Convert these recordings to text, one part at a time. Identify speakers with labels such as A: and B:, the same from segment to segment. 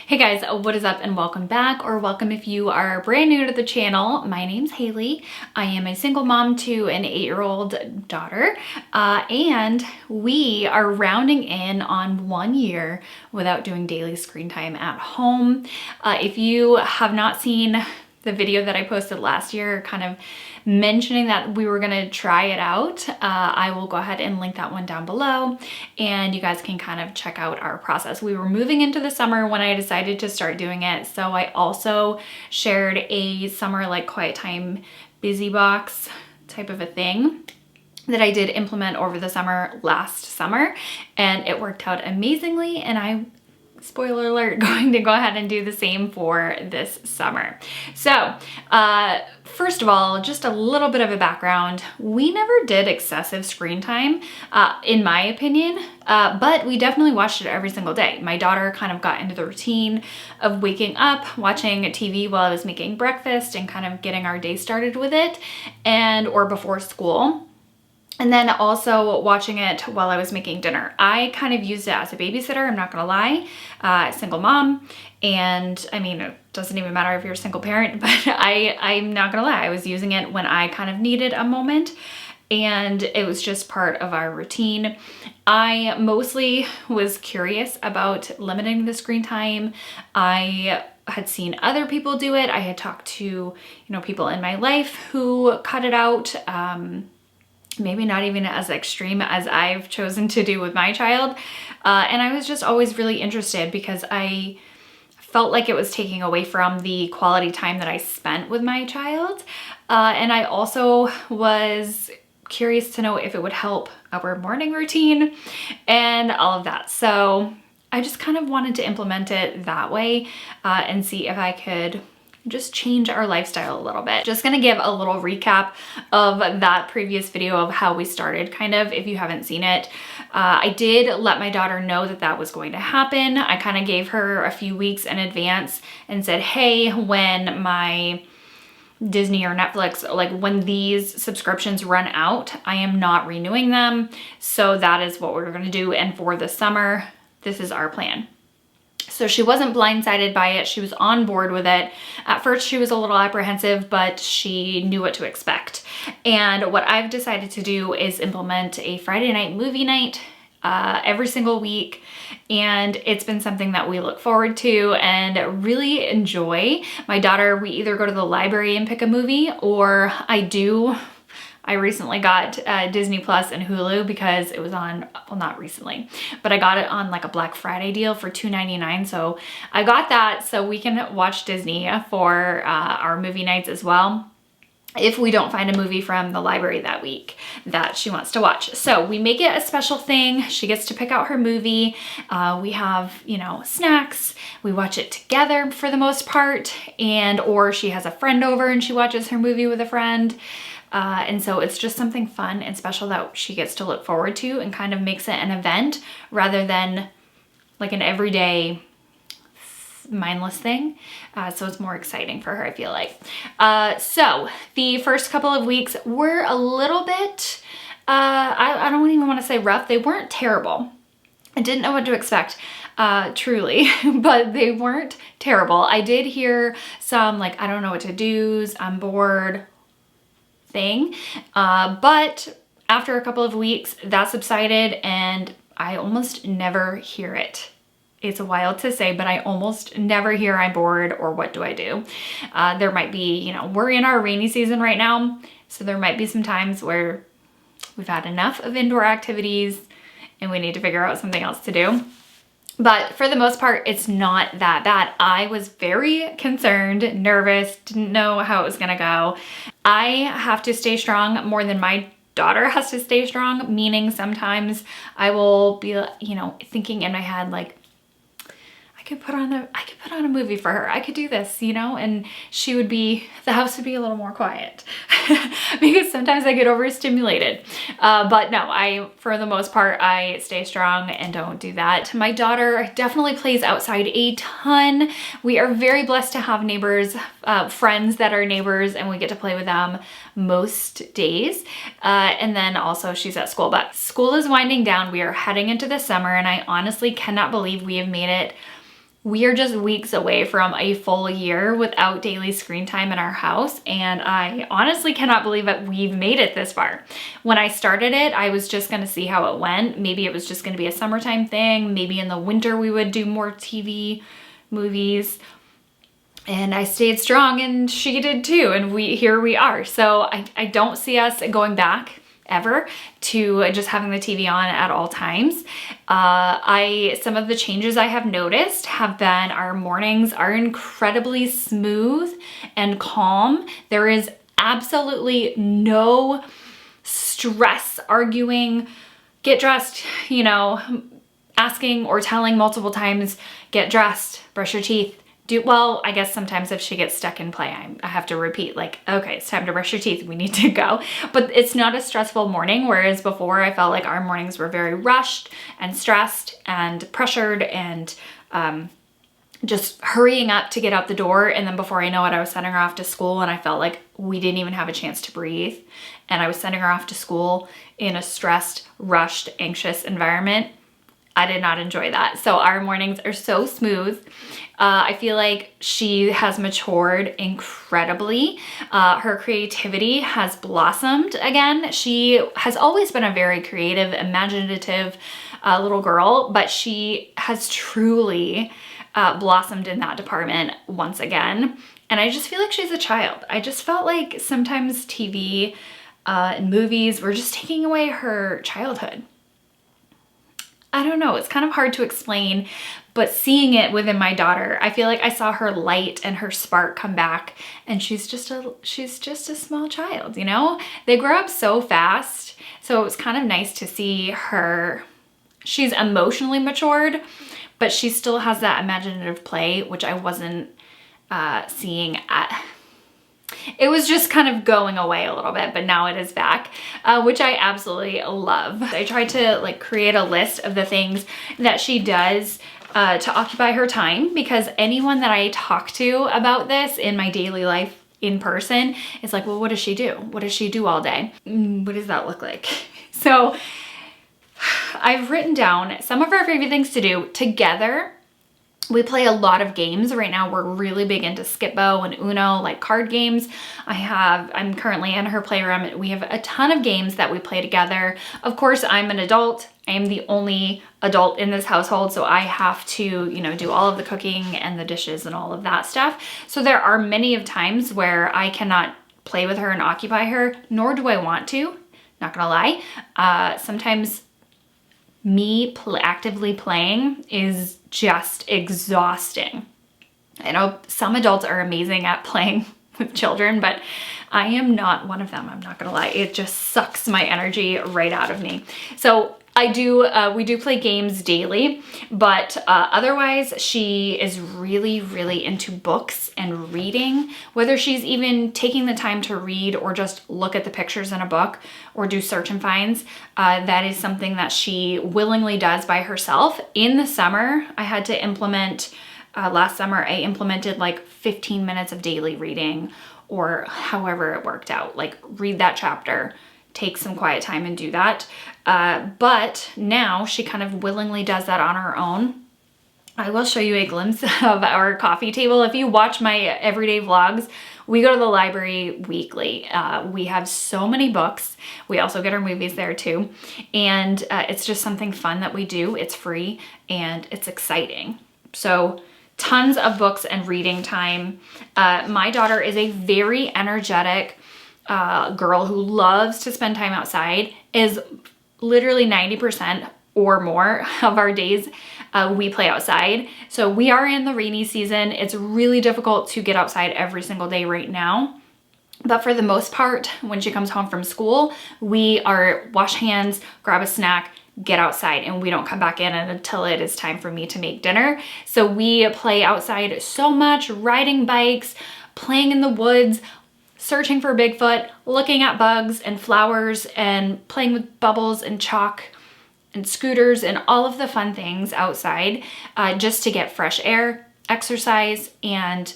A: Hey guys, what is up and welcome back, or welcome if you are brand new to the channel. My name's Haley. I am a single mom to an 8-year-old daughter, and we are rounding in on 1 year without doing daily screen time at home. If you have not seen the video that I posted last year, kind of mentioning that we were gonna try it out, I will go ahead and link that one down below, and you guys can kind of check out our process. We were moving into the summer when I decided to start doing it, so I also shared a summer like quiet time busy box type of a thing that I did implement over the summer last summer, and it worked out amazingly, and I, spoiler alert, going to go ahead and do the same for this summer. So first of all, just a little bit of a background. We never did excessive screen time, in my opinion, but we definitely watched it every single day. My daughter kind of got into the routine of waking up, watching TV while I was making breakfast and kind of getting our day started with it, or before school. And then also watching it while I was making dinner. I kind of used it as a babysitter, I'm not gonna lie, single mom. And I mean, it doesn't even matter if you're a single parent, but I'm not gonna lie, I was using it when I kind of needed a moment, and it was just part of our routine. I mostly was curious about limiting the screen time. I had seen other people do it. I had talked to, people in my life who cut it out. Maybe not even as extreme as I've chosen to do with my child. And I was just always really interested because I felt like it was taking away from the quality time that I spent with my child. And I also was curious to know if it would help our morning routine and all of that. So I just kind of wanted to implement it that way, and see if I could just change our lifestyle a little bit. Just gonna give a little recap of that previous video of how we started, kind of, if you haven't seen it. I did let my daughter know that that was going to happen. I kind of gave her a few weeks in advance and said, hey, when my Disney or Netflix, like when these subscriptions run out, I am not renewing them. So that is what we're gonna do. And for the summer, this is our plan. So she wasn't blindsided by it. She was on board with it. At first, she was a little apprehensive, but she knew what to expect. And what I've decided to do is implement a Friday night movie night every single week. And it's been something that we look forward to and really enjoy. My daughter, we either go to the library and pick a movie, or I recently got Disney Plus and Hulu because it was on, well, not recently, but I got it on like a Black Friday deal for $2.99. So I got that so we can watch Disney for our movie nights as well, if we don't find a movie from the library that week that she wants to watch. So we make it a special thing. She gets to pick out her movie. We have, snacks. We watch it together for the most part, or she has a friend over and she watches her movie with a friend. And so it's just something fun and special that she gets to look forward to, and kind of makes it an event rather than like an everyday mindless thing. So it's more exciting for her, I feel like. So the first couple of weeks were a little bit, I don't even want to say rough. They weren't terrible. I didn't know what to expect, truly, but they weren't terrible. I did hear some like, I don't know what to do, I'm bored thing, but after a couple of weeks that subsided, and I almost never hear it. It's wild to say, but I almost never hear I'm bored or what do I do. There might be, we're in our rainy season right now, so there might be some times where we've had enough of indoor activities and we need to figure out something else to do. But for the most part, it's not that bad. I was very concerned, nervous, didn't know how it was gonna go. I have to stay strong more than my daughter has to stay strong, meaning sometimes I will be, thinking in my head like, I could put on a movie for her. I could do this, and the house would be a little more quiet because sometimes I get overstimulated. But no, for the most part, I stay strong and don't do that. My daughter definitely plays outside a ton. We are very blessed to have neighbors, friends that are neighbors, and we get to play with them most days. And then also she's at school, but school is winding down. We are heading into the summer, and I honestly cannot believe we have made it we are just weeks away from a full year without daily screen time in our house, and I honestly cannot believe that we've made it this far. When I started it, I was just gonna see how it went. Maybe it was just gonna be a summertime thing. Maybe in the winter we would do more TV, movies. And I stayed strong and she did too, and here we are. So I don't see us going back ever to just having the TV on at all times. Some of the changes I have noticed have been our mornings are incredibly smooth and calm. There is absolutely no stress, arguing, get dressed, you know, asking or telling multiple times, get dressed, brush your teeth. Well, I guess sometimes if she gets stuck in play, I have to repeat like, okay, it's time to brush your teeth. We need to go. But it's not a stressful morning. Whereas before I felt like our mornings were very rushed and stressed and pressured and just hurrying up to get out the door. And then before I know it, I was sending her off to school and I felt like we didn't even have a chance to breathe. And I was sending her off to school in a stressed, rushed, anxious environment. I did not enjoy that. So our mornings are so smooth. I feel like she has matured incredibly. Her creativity has blossomed again. She has always been a very creative, imaginative little girl, but she has truly blossomed in that department once again. And I just feel like she's a child. I just felt like sometimes TV and movies were just taking away her childhood. I don't know, it's kind of hard to explain, but seeing it within my daughter, I feel like I saw her light and her spark come back, and she's just a small child, you know? They grow up so fast, so it was kind of nice to see her. She's emotionally matured, but she still has that imaginative play, which I wasn't seeing it was just kind of going away a little bit, but now it is back, which I absolutely love. I tried to like create a list of the things that she does to occupy her time, because anyone that I talk to about this in my daily life in person is like, well, what does she do? What does she do all day? What does that look like? So I've written down some of our favorite things to do together. We play a lot of games. Right now we're really big into Skip-Bo and Uno, like card games. I'm currently in her playroom. We have a ton of games that we play together. Of course, I'm an adult. I am the only adult in this household, so I have to, you know, do all of the cooking and the dishes and all of that stuff. So there are many of times where I cannot play with her and occupy her, nor do I want to, not gonna lie. Sometimes me actively playing is just exhausting. I know some adults are amazing at playing with children, but I am not one of them. I'm not gonna lie. It just sucks my energy right out of me. So we do play games daily, but otherwise she is really, really into books and reading. Whether she's even taking the time to read or just look at the pictures in a book or do search and finds, that is something that she willingly does by herself. In the summer, I had to implement, last summer, I implemented like 15 minutes of daily reading, or however it worked out, like read that chapter, take some quiet time and do that. But now she kind of willingly does that on her own. I will show you a glimpse of our coffee table. If you watch my everyday vlogs, we go to the library weekly. We have so many books. We also get our movies there too. And it's just something fun that we do. It's free and it's exciting. So tons of books and reading time. My daughter is a very energetic girl who loves to spend time outside. Is literally 90% or more of our days we play outside. So we are in the rainy season. It's really difficult to get outside every single day right now. But for the most part, when she comes home from school, we are wash hands, grab a snack, get outside, and we don't come back in until it is time for me to make dinner. So we play outside so much, riding bikes, playing in the woods, searching for Bigfoot, looking at bugs and flowers, and playing with bubbles and chalk and scooters and all of the fun things outside, just to get fresh air, exercise, and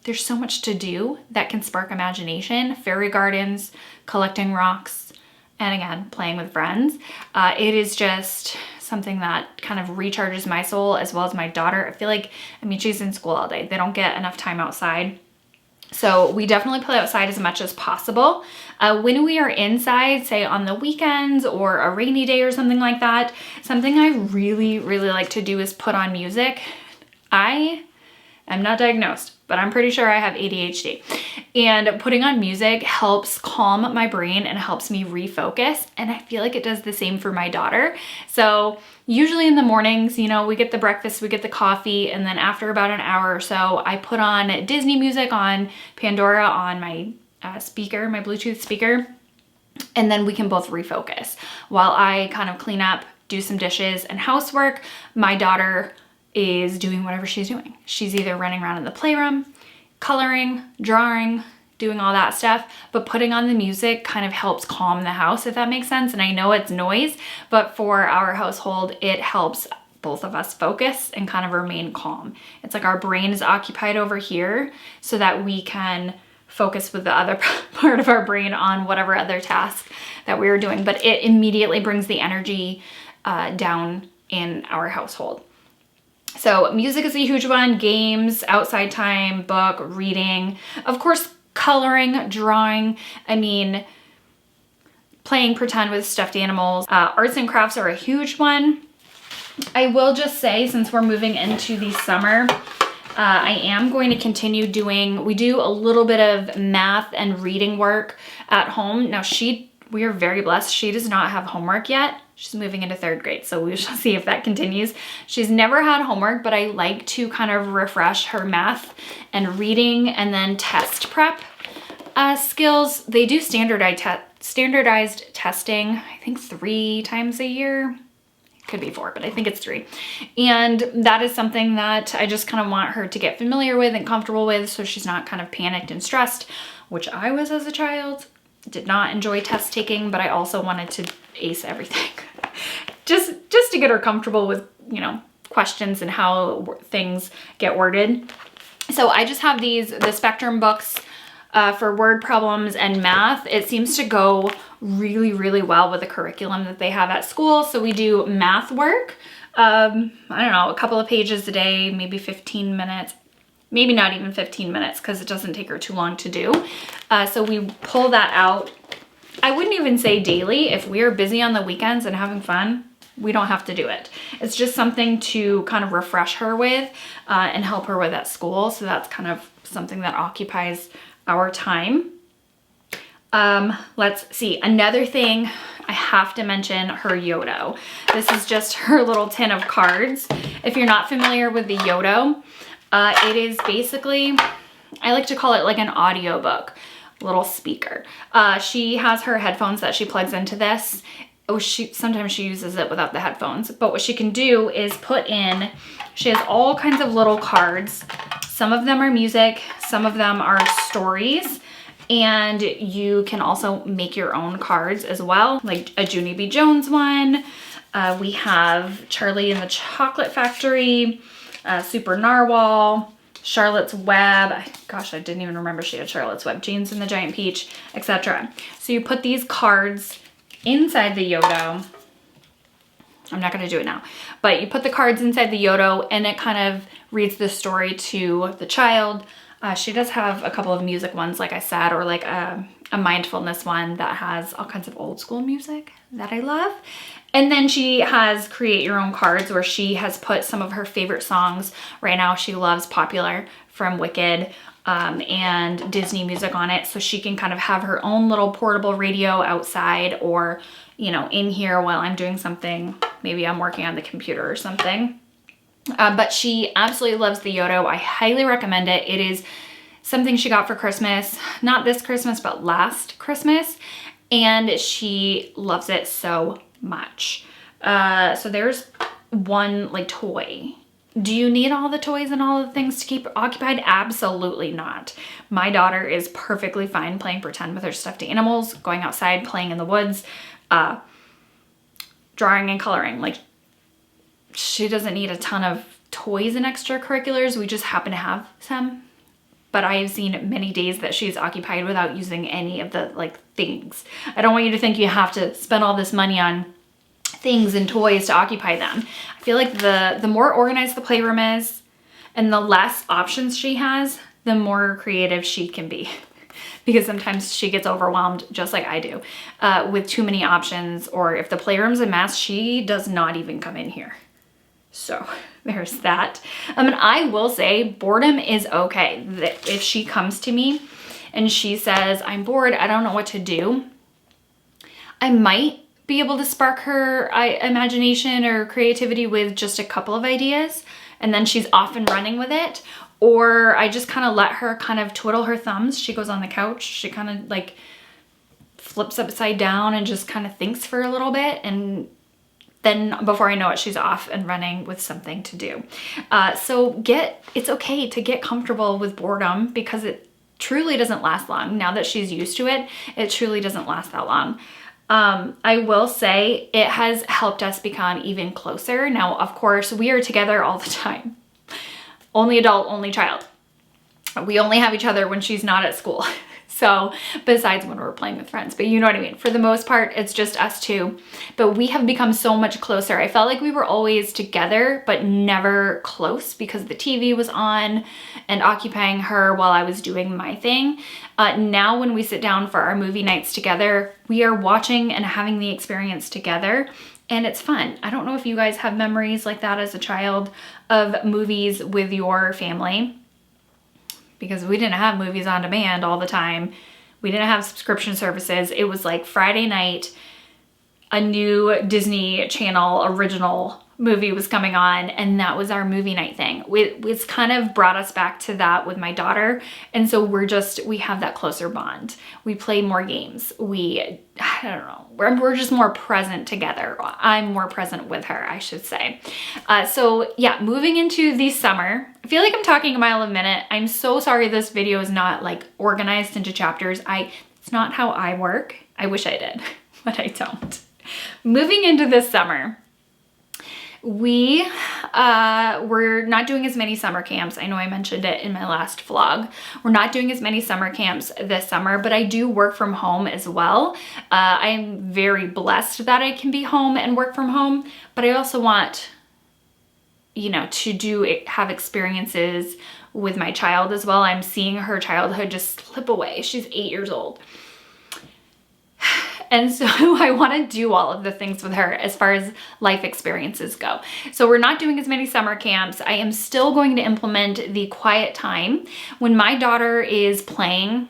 A: there's so much to do that can spark imagination. Fairy gardens, collecting rocks, and again, playing with friends. It is just something that kind of recharges my soul as well as my daughter. I feel like, I mean, she's in school all day. They don't get enough time outside. So we definitely play outside as much as possible. When we are inside, say on the weekends or a rainy day or something like that, something I really, really like to do is put on music. I am not diagnosed, but I'm pretty sure I have ADHD. And putting on music helps calm my brain and helps me refocus. And I feel like it does the same for my daughter. So usually in the mornings, you know, we get the breakfast, we get the coffee, and then after about an hour or so, I put on Disney music on Pandora on my speaker, my Bluetooth speaker, and then we can both refocus. While I kind of clean up, do some dishes and housework, my daughter is doing whatever she's doing. She's either running around in the playroom, coloring, drawing, doing all that stuff, but putting on the music kind of helps calm the house, if that makes sense. And I know it's noise, but for our household, it helps both of us focus and kind of remain calm. It's like our brain is occupied over here so that we can focus with the other part of our brain on whatever other task that we are doing, but it immediately brings the energy down in our household. So music is a huge one, games, outside time, book, reading, of course, coloring, drawing, I mean, playing pretend with stuffed animals. Arts and crafts are a huge one. I will just say, since we're moving into the summer, I am going to continue doing, we do a little bit of math and reading work at home. Now we are very blessed. She does not have homework yet. She's moving into 3rd grade, so we shall see if that continues. She's never had homework, but I like to kind of refresh her math and reading and then test prep skills. They do standardized testing, I think 3 times a year. Could be 4, but I think it's 3. And that is something that I just kind of want her to get familiar with and comfortable with so she's not kind of panicked and stressed, which I was as a child. Did not enjoy test taking, but I also wanted to ace everything. just to get her comfortable with, you know, questions and how things get worded. So I just have the Spectrum books for word problems and math. It seems to go really, really well with the curriculum that they have at school. So we do math work, I don't know, a couple of pages a day, maybe 15 minutes. Maybe not even 15 minutes because it doesn't take her too long to do. So we pull that out. I wouldn't even say daily. If we're busy on the weekends and having fun, we don't have to do it. It's just something to kind of refresh her with and help her with at school. So that's kind of something that occupies our time. Let's see. Another thing I have to mention, her Yodo. This is just her little tin of cards. If you're not familiar with the Yodo, it is basically, I like to call it like an audiobook, little speaker. She has her headphones that she plugs into this. Sometimes she uses it without the headphones, but what she can do is she has all kinds of little cards. Some of them are music, some of them are stories, and you can also make your own cards as well, like a Junie B. Jones one. We have Charlie and the Chocolate Factory, Super Narwhal, Charlotte's Web. Gosh, I didn't even remember she had Charlotte's Web. James and the Giant Peach, etc. So you put these cards inside the Yodo. I'm not going to do it now, but you put the cards inside the Yodo and it kind of reads the story to the child. She does have a couple of music ones, like I said, or like a mindfulness one that has all kinds of old school music that I love. And then she has create your own cards where she has put some of her favorite songs. Right now she loves Popular from Wicked and Disney music on it. So she can kind of have her own little portable radio outside or, you know, in here while I'm doing something. Maybe I'm working on the computer or something. But she absolutely loves the Yodo. I highly recommend it. It is something she got for Christmas, not this Christmas, but last Christmas. And she loves it so much. So there's one like toy. Do you need all the toys and all the things to keep occupied? Absolutely not. My daughter is perfectly fine playing pretend with her stuffed animals, going outside, playing in the woods, drawing and coloring. Like, she doesn't need a ton of toys and extracurriculars. We just happen to have some. But I have seen many days that she's occupied without using any of the like things. I don't want you to think you have to spend all this money on things and toys to occupy them. I feel like the more organized the playroom is and the less options she has, the more creative she can be. Because sometimes she gets overwhelmed, just like I do, with too many options, or if the playroom's a mess, she does not even come in here. So there's that. And I will say boredom is okay. If she comes to me and she says, I'm bored, I don't know what to do, I might be able to spark her imagination or creativity with just a couple of ideas, and then she's off and running with it. Or I just kind of let her kind of twiddle her thumbs. She goes on the couch, she kind of like flips upside down and just kind of thinks for a little bit, and then before I know it, she's off and running with something to do. So it's okay to get comfortable with boredom, because it truly doesn't last long. Now that she's used to it, it truly doesn't last that long. I will say it has helped us become even closer. Now, of course, we are together all the time. Only adult, only child. We only have each other when she's not at school. So besides when we're playing with friends, but you know what I mean? For the most part, it's just us two, but we have become so much closer. I felt like we were always together, but never close, because the TV was on and occupying her while I was doing my thing. Now when we sit down for our movie nights together, we are watching and having the experience together, and it's fun. I don't know if you guys have memories like that as a child of movies with your family, because we didn't have movies on demand all the time. We didn't have subscription services. It was like Friday night, a new Disney Channel original movie was coming on, and that was our movie night thing. It's kind of brought us back to that with my daughter, and so we have that closer bond. We play more games. I don't know, we're just more present together. I'm more present with her, I should say. So yeah, moving into the summer, I feel like I'm talking a mile a minute. I'm so sorry this video is not like organized into chapters. It's not how I work. I wish I did, but I don't. Moving into this summer, we're not doing as many summer camps. I know I mentioned it in my last vlog. We're not doing as many summer camps this summer, but I do work from home as well. I'm very blessed that I can be home and work from home, but I also want, you know, to have experiences with my child as well. I'm seeing her childhood just slip away. She's 8 years old. And so I want to do all of the things with her as far as life experiences go. So we're not doing as many summer camps. I am still going to implement the quiet time. When my daughter is playing,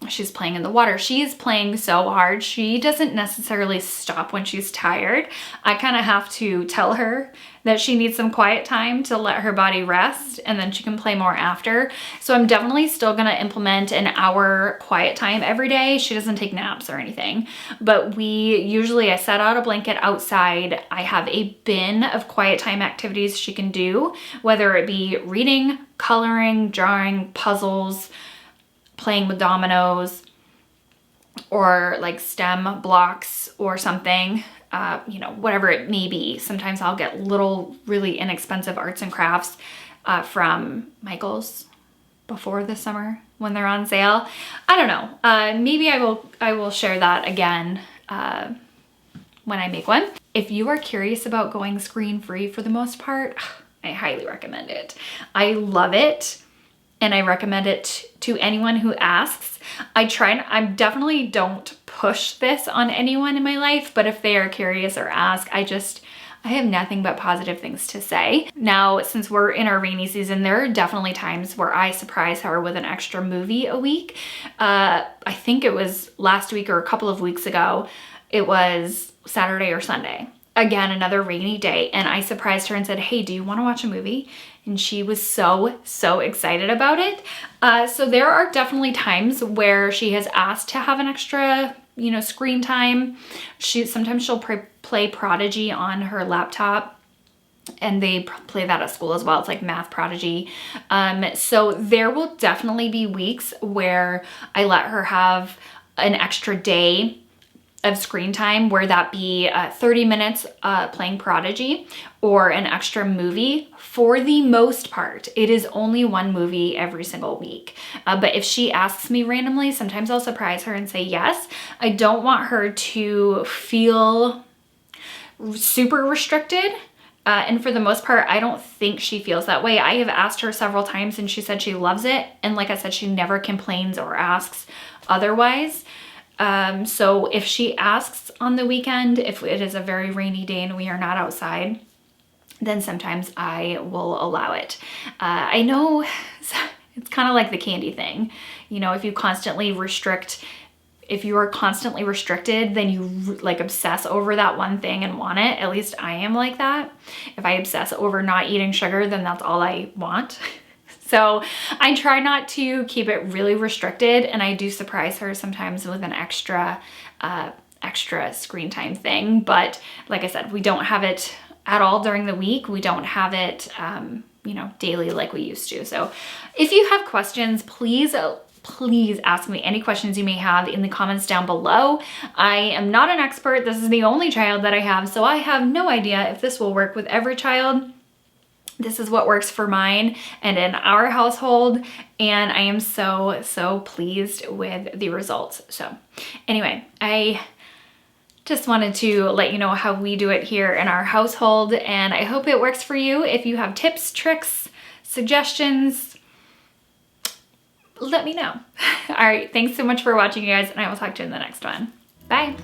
A: she's playing in the water. She is playing so hard. She doesn't necessarily stop when she's tired. I kind of have to tell her that she needs some quiet time to let her body rest, and then she can play more after. So I'm definitely still gonna implement an hour quiet time every day. She doesn't take naps or anything, but I set out a blanket outside. I have a bin of quiet time activities she can do, whether it be reading, coloring, drawing, puzzles, playing with dominoes, or like STEM blocks or something, you know, whatever it may be. Sometimes I'll get little, really inexpensive arts and crafts from Michael's before the summer when they're on sale. I don't know. Maybe I will share that again when I make one. If you are curious about going screen-free for the most part, I highly recommend it. I love it, and I recommend it to anyone who asks. I definitely don't push this on anyone in my life, but if they are curious or ask, I have nothing but positive things to say. Now, since we're in our rainy season, there are definitely times where I surprise her with an extra movie a week. I think it was last week or a couple of weeks ago. It was Saturday or Sunday. Again, another rainy day, and I surprised her and said, hey, do you want to watch a movie? And she was so excited about it. So there are definitely times where she has asked to have an extra, you know, screen time. Sometimes she'll play Prodigy on her laptop, and they play that at school as well. It's like Math Prodigy. So there will definitely be weeks where I let her have an extra day of screen time, where that be 30 minutes playing Prodigy or an extra movie. For the most part, it is only one movie every single week. But if she asks me randomly, sometimes I'll surprise her and say yes. I don't want her to feel super restricted. And for the most part, I don't think she feels that way. I have asked her several times and she said she loves it. And like I said, she never complains or asks otherwise. So if she asks on the weekend, if it is a very rainy day and we are not outside, then sometimes I will allow it. I know it's kind of like the candy thing. You know, if you constantly restrict, if you are constantly restricted, then you like obsess over that one thing and want it. At least I am like that. If I obsess over not eating sugar, then that's all I want. So I try not to keep it really restricted, and I do surprise her sometimes with an extra screen time thing. But like I said, we don't have it at all during the week. We don't have it, you know, daily like we used to. So if you have questions, please ask me any questions you may have in the comments down below. I am not an expert. This is the only child that I have, so I have no idea if this will work with every child. This is what works for mine and in our household, and I am so pleased with the results. So anyway, I just wanted to let you know how we do it here in our household, and I hope it works for you. If you have tips, tricks, suggestions, let me know. All right, thanks so much for watching, you guys, and I will talk to you in the next one. Bye.